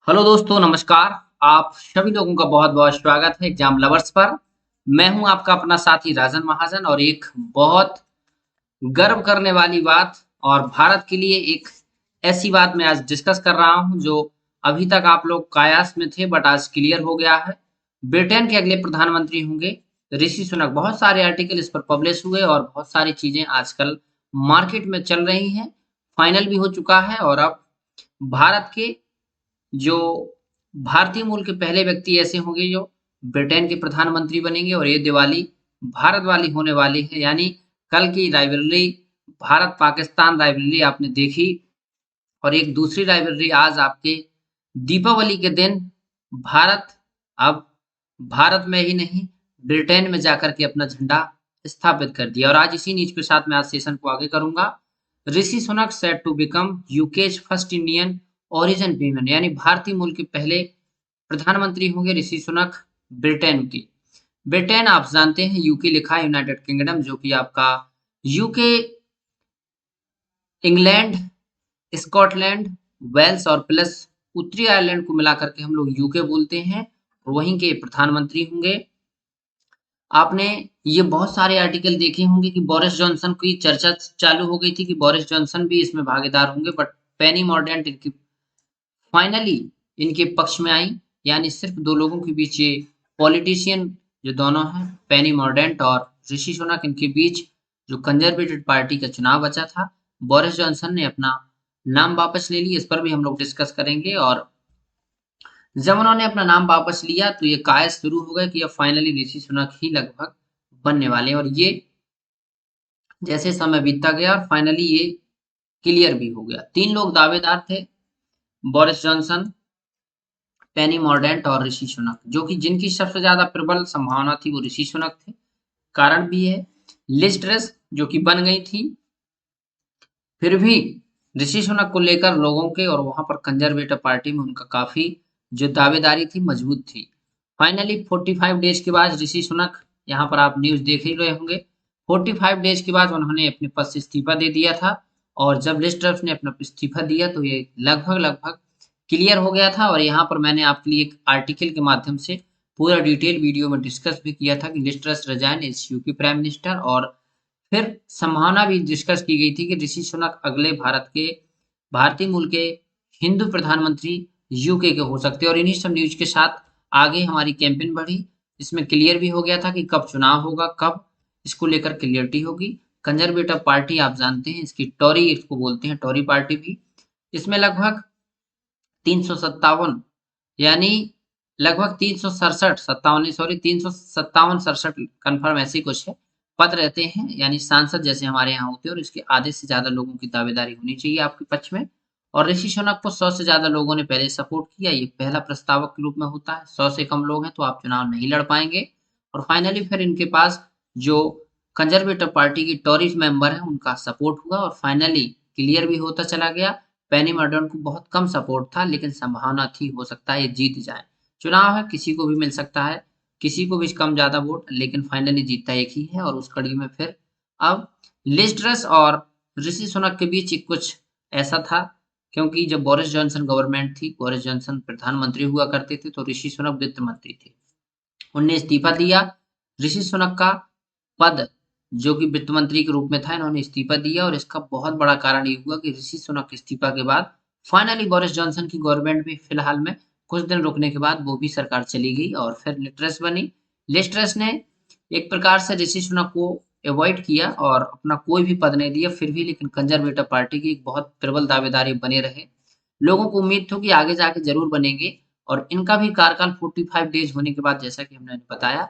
Hello दोस्तों, नमस्कार। आप सभी लोगों का बहुत-बहुत स्वागत है एग्ज़ाम लवर्स पर। मैं हूं आपका अपना साथी राजन महाजन और एक बहुत गर्व करने वाली बात और भारत के लिए एक ऐसी बात मैं आज डिस्कस कर रहा हूं जो अभी तक आप लोग कयास में थे बट आज क्लियर हो गया है। ब्रिटेन के अगले प्रधानमंत्री होंगे ऋषि सुनक। बहुत सारे आर्टिकल इस पर पब्लिश हुए और बहुत सारी चीज़ें आजकल मार्केट में चल रही हैं। फाइनल भी हो चुका है और अब भारत के जो भारतीय मूल के पहले व्यक्ति ऐसे होंगे जो ब्रिटेन के प्रधानमंत्री बनेंगे और ये दिवाली भारत वाली होने वाली है। यानी कल की राइवलरी भारत-पाकिस्तान राइवलरी आपने देखी और एक दूसरी राइवलरी आज आपके दीपावली के दिन भारत अब भारत में ही नहीं ब्रिटेन में जाकर के अपना झंडा स्थापित कर दिया और आज इसी न्यूज़ के साथ मैं आज सेशन को आगे करूँगा। Rishi Sunak set to become UK's first Indian origin women यानी भारतीय मूल के पहले प्रधानमंत्री होंगे ऋषि सुनक ब्रिटेन की। ब्रिटेन आप जानते हैं यूके लिखा है यूनाइटेड किंगडम जो कि आपका यूके, इंग्लैंड, स्कॉटलैंड, वेल्स और प्लस उत्तरी आयरलैंड को मिलाकर के हम लोग यूके बोलते हैं और वहीं के प्रधानमंत्री होंगे। आपने ये बहुत सारे आर्टिकल देखे होंगे कि बोरिस जॉनसन की चर्चा चालू हो गई थी कि बोरिस जॉनसन भी इसमें भागीदार होंगे बट पेनी मॉर्डेंट इनकी फाइनली इनके पक्ष में आई। यानी सिर्फ दो लोगों के बीच ये पॉलिटिशियन जो दोनों हैं पेनी मॉर्डेंट और ऋषि सुनक इनके बीच जो कंजर्वेटिव पार्टी का चुनाव बचा था बोरिस जॉनसन ने अपना नाम वापस ले लिया। इस पर भी हम लोग डिस्कस करेंगे और जब उन्होंने अपना नाम वापस लिया तो ये कयास शुरू हो गया कि अब फाइनली ऋषि सुनक ही लगभग बनने वाले हैं और ये जैसे समय बीतता गया और फाइनली ये क्लियर भी हो गया। तीन लोग दावेदार थे, बोरिस जॉनसन, पेनी मॉर्डेंट और ऋषि सुनक, जो कि जिनकी सबसे ज्यादा प्रबल संभावना थी वो ऋषि सुनक थे। कारण भी है लिज ट्रस जो कि बन गई थी, फिर भी ऋषि सुनक को लेकर लोगों के और वहां पर कंजर्वेटिव पार्टी में उनका काफी जो दावेदारी थी मजबूत थी। फाइनली 45 डेज के बाद ऋषि सुनक, यहाँ पर आप न्यूज देख ही रहे होंगे, 45 डेज के बाद उन्होंने अपने पद से इस्तीफा दे दिया था और जब लिज ट्रस ने अपना इस्तीफा दिया तो ये लगभग लगभग क्लियर हो गया था और यहाँ पर मैंने आपके लिए एक आर्टिकल के माध्यम से पूरा डिटेल वीडियो में डिस्कस भी किया था कि Liz Truss resign as UK prime minister और फिर संभावना भी डिस्कस की गई थी कि ऋषि सुनक अगले भारतीय मूल के हिंदू प्रधानमंत्री यूके के हो सकते हैं और इन्हीं सब न्यूज के साथ आगे हमारी कैंपेन बढ़ी। इसमें क्लियर भी हो गया था कि कब चुनाव होगा, कब इसको लेकर क्लियरिटी होगी। कंजर्वेटिव पार्टी आप जानते हैं इसकी टॉरी इसको बोलते हैं, टॉरी पार्टी भी इसमें लगभग 357 यानी लगभग 367 57 नहीं सॉरी 357 67 कंफर्म ऐसे ही कुछ है पद रहते हैं यानी सांसद जैसे हमारे यहाँ होते हैं और इसके आधे से ज्यादा लोगों की दावेदारी होनी चाहिए आपके पक्ष में। और ऋषि सुनक को 100 से ज्यादा लोगों ने पहले सपोर्ट किया। ये पहला प्रस्तावक के रूप में होता है, 100 से कम लोग हैं तो आप चुनाव नहीं लड़ पाएंगे। और फाइनली फिर इनके पास जो कंजर्वेटिव पार्टी की टॉरीज मेंबर है उनका सपोर्ट हुआ और फाइनली क्लियर भी होता चला गया। पेनी मॉर्डन को बहुत कम सपोर्ट था लेकिन संभावना थी हो सकता है ये जीत जाए। चुनाव है किसी को भी मिल सकता है, किसी को भी कम ज्यादा वोट, लेकिन फाइनली जीतता एक ही है। और उस कड़ी में फिर अब लिज ट्रस और ऋषि सुनक के बीच एक कुछ ऐसा था क्योंकि जब बोरिस जॉनसन गवर्नमेंट थी, बोरिस जॉनसन प्रधानमंत्री हुआ करते थे तो ऋषि सुनक वित्त मंत्री थे। उनने इस्तीफा दिया। ऋषि सुनक का पद जो कि वित्त मंत्री के रूप में था, इन्होंने इस्तीफा दिया और इसका बहुत बड़ा कारण ये हुआ कि ऋषि सुनक के इस्तीफा के बाद फाइनली बोरिस जॉनसन की गवर्नमेंट भी फिलहाल में कुछ दिन रुकने के बाद वो भी सरकार चली गई और फिर लिज ट्रस बनी। लिज ट्रस ने एक प्रकार से ऋषि सुनक को अवॉइड किया और अपना कोई भी पद नहीं दिया, फिर भी लेकिन कंजर्वेटिव पार्टी की एक बहुत प्रबल दावेदारी बने रहे। लोगों को उम्मीद थी कि आगे जाके जरूर बनेंगे और इनका भी कार्यकाल 45 डेज होने के बाद जैसा कि हमने बताया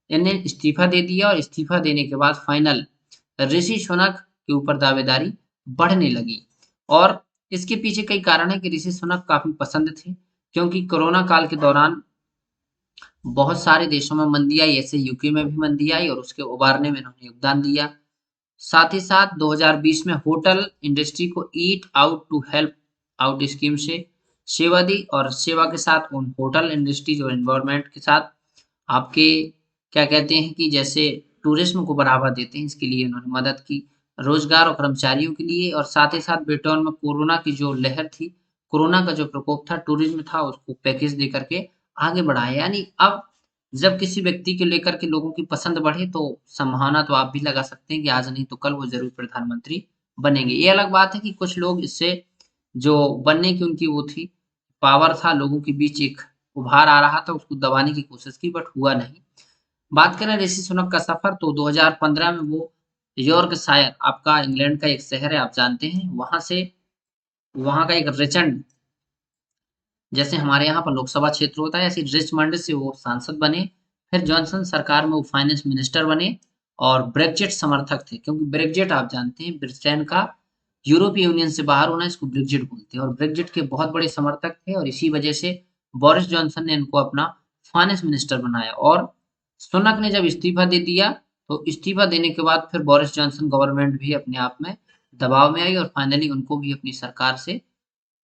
इन्हें इस्तीफा दे दिया और इस्तीफा देने के बाद फाइनल ऋषि सुनक के ऊपर दावेदारी बढ़ने लगी। और इसके पीछे कई कारण है कि ऋषि सुनक काफी पसंद थे क्योंकि कोरोना काल के दौरान बहुत सारे देशों में मंदी आई, ऐसे यूके में भी मंदी आई और उसके उबारने में इन्होंने योगदान दिया। साथ ही साथ 2020 में होटल इंडस्ट्री को eat out to help out scheme से सेवा दी और सेवा के साथ उन होटल इंडस्ट्रीज और एनवायरनमेंट के साथ आपके क्या कहते हैं कि जैसे टूरिज्म को बढ़ावा देते हैं इसके लिए उन्होंने मदद की, रोजगार और कर्मचारियों के लिए। और साथ ही साथ ब्रिटेन में कोरोना की जो लहर थी कोरोना का जो प्रकोप था, टूरिज्म था, उसको पैकेज दे करके आगे बढ़ाया। यानी अब जब किसी व्यक्ति को लेकर के लोगों की पसंद बढ़े तो संभावना तो आप भी लगा सकते हैं कि आज नहीं तो कल वो ज़रूर प्रधानमंत्री बनेंगे। ये अलग बात है कि कुछ लोग इससे जो बनने की उनकी वो थी, पावर था, लोगों के बीच एक उभार आ रहा था, उसको दबाने की कोशिश की बट हुआ नहीं। बात करें ऋषि सुनक का सफ़र तो 2015 में वो यॉर्कशायर आपका इंग्लैंड का एक शहर है आप जानते हैं, वहाँ से वहाँ का एक रिचंड जैसे हमारे यहाँ पर लोकसभा क्षेत्र होता है ऐसे रिचमंड से वो सांसद बने। फिर जॉनसन सरकार में वो फाइनेंस मिनिस्टर बने और ब्रेक्जिट समर्थक थे क्योंकि ब्रेक्जिट आप जानते हैं ब्रिटेन का यूरोपीय यूनियन से बाहर होना इसको ब्रेक्जिट बोलते हैं और ब्रेक्जिट के बहुत बड़े समर्थक थे और इसी वजह से बोरिस जॉनसन ने इनको अपना फाइनेंस मिनिस्टर बनाया और सुनक ने जब इस्तीफा दे दिया तो इस्तीफा देने के बाद फिर बोरिस जॉनसन गवर्नमेंट भी अपने आप में दबाव में आई और फाइनली उनको भी अपनी सरकार से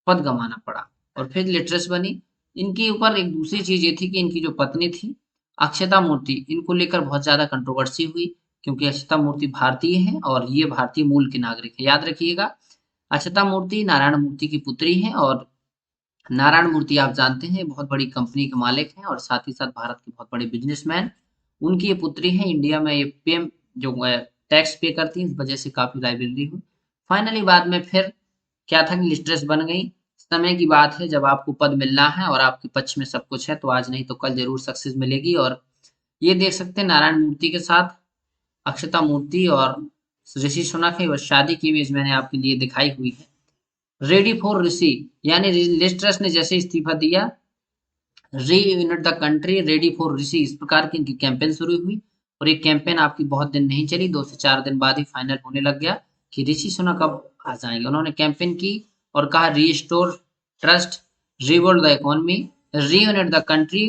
पद गंवाना पड़ा और फिर लिटरस बनी। इनके ऊपर एक दूसरी चीज़ ये थी कि इनकी जो पत्नी थी, अक्षता मूर्ति, इनको लेकर बहुत ज़्यादा कंट्रोवर्सी हुई क्योंकि अक्षता मूर्ति भारतीय हैं और ये भारतीय मूल के नागरिक हैं। याद रखिएगा, अक्षता मूर्ति नारायण मूर्ति की पुत्री हैं और नारायण मूर्ति आप जानते हैं बहुत बड़ी कंपनी के मालिक हैं और साथ ही साथ भारत के बहुत बड़े बिजनेसमैन। उनकी ये पुत्री हैं, इंडिया में ये पेम जो टैक्स पे करती हैं, इस वजह से काफ़ी लाइबिलिटी हुई। फाइनली बाद में फिर क्या था कि लिस्ट्रेस बन गई। समय की बात है जब आपको पद मिलना है और आपके पक्ष में सब कुछ है तो आज नहीं तो कल ज़रूर सक्सेस मिलेगी और ये देख सकते हैं नारायण मूर्ति के साथ अक्षता मूर्ति और ऋषि सुनक है और शादी की इमेज मैंने आपके लिए दिखाई हुई है। रेडी फॉर ऋषि यानी लिस्ट्रेस ने जैसे इस्तीफा दिया reunite the country ready for ऋषि इस प्रकार की इनकी कैंपेन शुरू हुई और ये कैंपेन आपकी बहुत दिन नहीं चली 2 से 4 दिन बाद ही फाइनल होने लग गया कि ऋषि सुनक अब आ जाएंगे। उन्होंने कैंपेन की और कहा restore trust rebuild the economy reunite the country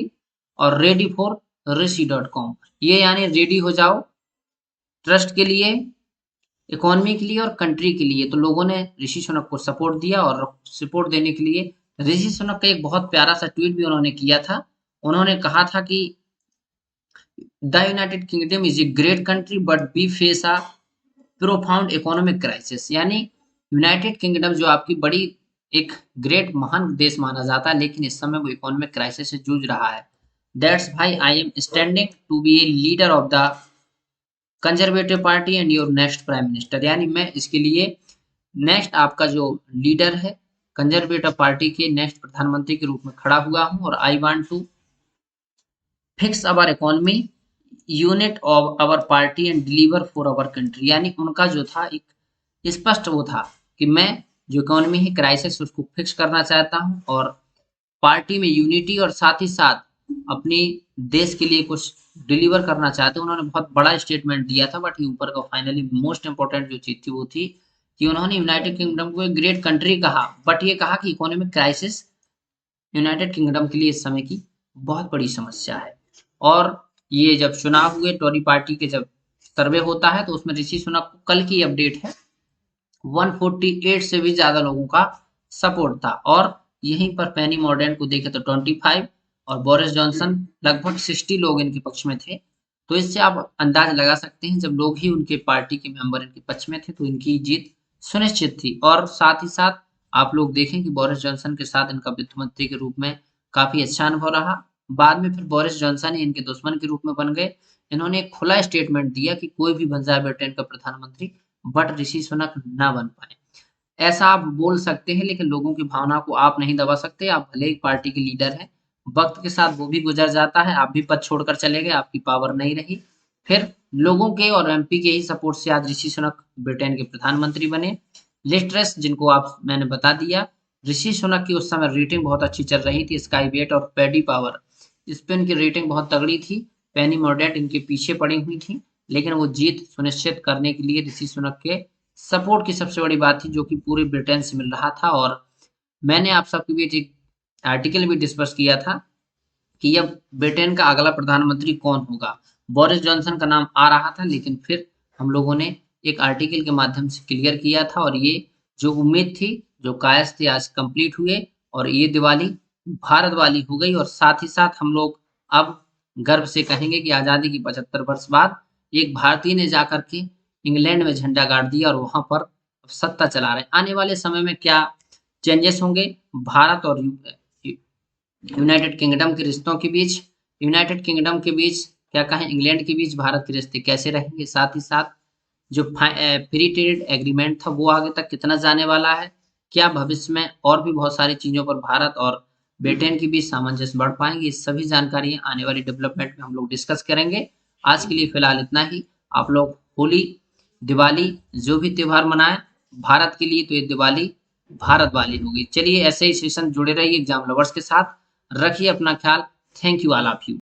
और रेडी फॉर ऋषि.com ये यानी रेडी हो जाओ ट्रस्ट के लिए इकोनॉमी के लिए और कंट्री के लिए। तो लोगों ने ऋषि सुनक को सपोर्ट दिया और सपोर्ट देने के लिए ऋषि सुनक का एक बहुत प्यारा सा ट्वीट भी उन्होंने किया था। उन्होंने कहा था कि the United Kingdom is a great country but we face a profound economic crisis यानी यूनाइटेड किंगडम जो आपकी बड़ी एक ग्रेट महान देश माना जाता है लेकिन इस समय वो इकोनॉमिक क्राइसिस से जूझ रहा है। That's why I am standing to be a leader of the Conservative Party and your next prime minister यानी मैं इसके लिए नेक्स्ट आपका जो लीडर है कंजर्वेटिव पार्टी के नेक्स्ट प्रधानमंत्री के रूप में खड़ा हुआ हूं और I want to fix our economy unit of our party and deliver for our country यानी उनका जो था एक स्पष्ट वो था कि मैं जो इकोनॉमी है क्राइसिस उसको फिक्स करना चाहता हूं और पार्टी में यूनिटी और साथ ही साथ अपनी देश के लिए कुछ डिलीवर करना चाहते हैं। उन्होंने बहुत बड़ा स्टेटमेंट दिया था बट ये ऊपर का फाइनली मोस्ट इंपॉर्टेंट जो चीज थी वो थी कि उन्होंने यूनाइटेड किंगडम को एक ग्रेट कंट्री कहा बट ये कहा कि इकोनॉमिक क्राइसिस यूनाइटेड किंगडम के लिए इस समय की बहुत बड़ी समस्या है। और ये जब चुनाव हुए टोरी पार्टी के जब सर्वे होता है तो उसमें ऋषि सुनक को कल की अपडेट है 148 से भी ज्यादा लोगों का सपोर्ट था और यहीं पर पेनी मॉर्डेंट को देखे तो 25 और बोरिस जॉनसन लगभग 60 लोग इनके पक्ष में थे। तो इससे आप अंदाज लगा सकते हैं जब लोग ही उनके पार्टी के मेंबर इनके पक्ष में थे तो इनकी जीत सुनिश्चित थी। और साथ ही साथ आप लोग देखें कि बोरिस जॉनसन के साथ इनका वित्त मंत्री के रूप में काफी अच्छा अनुभव रहा। बाद में फिर बोरिस जॉनसन ही इनके दुश्मन के रूप में बन गए। इन्होंने एक खुला स्टेटमेंट दिया कि कोई भी बन जाए ब्रिटेन का प्रधानमंत्री बट ऋषि सुनक ना बन पाए। ऐसा आप बोल सकते हैं लेकिन लोगों की भावना को आप नहीं दबा सकते। आप भले ही पार्टी के लीडर हैं, वक्त के साथ वो भी गुजर जाता है, आप भी पद छोड़कर चले गए, आपकी पावर नहीं रही। फिर लोगों के और एमपी के ही सपोर्ट से आज ऋषि सुनक ब्रिटेन के प्रधानमंत्री बने। लिस्ट्रेस जिनको आप मैंने बता दिया, ऋषि सुनक की उस समय रेटिंग बहुत अच्छी चल रही थी। स्काई वेट और पैडी पावर इस पे इनकी रेटिंग बहुत तगड़ी थी। पेनी मॉर्डेंट इनके पीछे पड़ी हुई थी लेकिन वो जीत सुनिश्चित करने के लिए ऋषि सुनक के सपोर्ट की सबसे बड़ी बात थी जो कि पूरे ब्रिटेन से मिल रहा था। और मैंने आप सबके बीच एक आर्टिकल भी डिस्कस किया था कि अब ब्रिटेन का अगला प्रधानमंत्री कौन होगा। बोरिस जॉनसन का नाम आ रहा था लेकिन फिर हम लोगों ने एक आर्टिकल के माध्यम से क्लियर किया था और ये जो उम्मीद थी जो कायस थी आज कंप्लीट हुए और ये दिवाली भारत वाली हो गई। और साथ ही साथ हम लोग अब गर्व से कहेंगे कि आज़ादी की 75 वर्ष बाद एक भारतीय ने जाकर के इंग्लैंड में झंडा गाड़ दिया और वहां पर सत्ता चला रहे हैं। आने वाले समय में क्या चेंजेस होंगे भारत और यूनाइटेड किंगडम के रिश्तों के बीच, यूनाइटेड किंगडम के बीच, क्या कहें इंग्लैंड के बीच भारत के रिश्ते कैसे रहेंगे, साथ ही साथ जो फ्री ट्रेड एग्रीमेंट था वो आगे तक कितना जाने वाला है, क्या भविष्य में और भी बहुत सारी चीज़ों पर भारत और ब्रिटेन के बीच सामंजस्य बढ़ पाएंगे, ये सभी जानकारियाँ आने वाली डेवलपमेंट में हम लोग डिस्कस करेंगे। आज के लिए फिलहाल इतना ही। आप लोग होली, दिवाली जो भी त्योहार मनाएं, भारत के लिए तो ये दिवाली भारत वाली होगी। चलिए ऐसे ही सेशन जुड़े रहिए एग्जाम लवर्स के साथ। रखिए अपना ख्याल। Thank you all of you.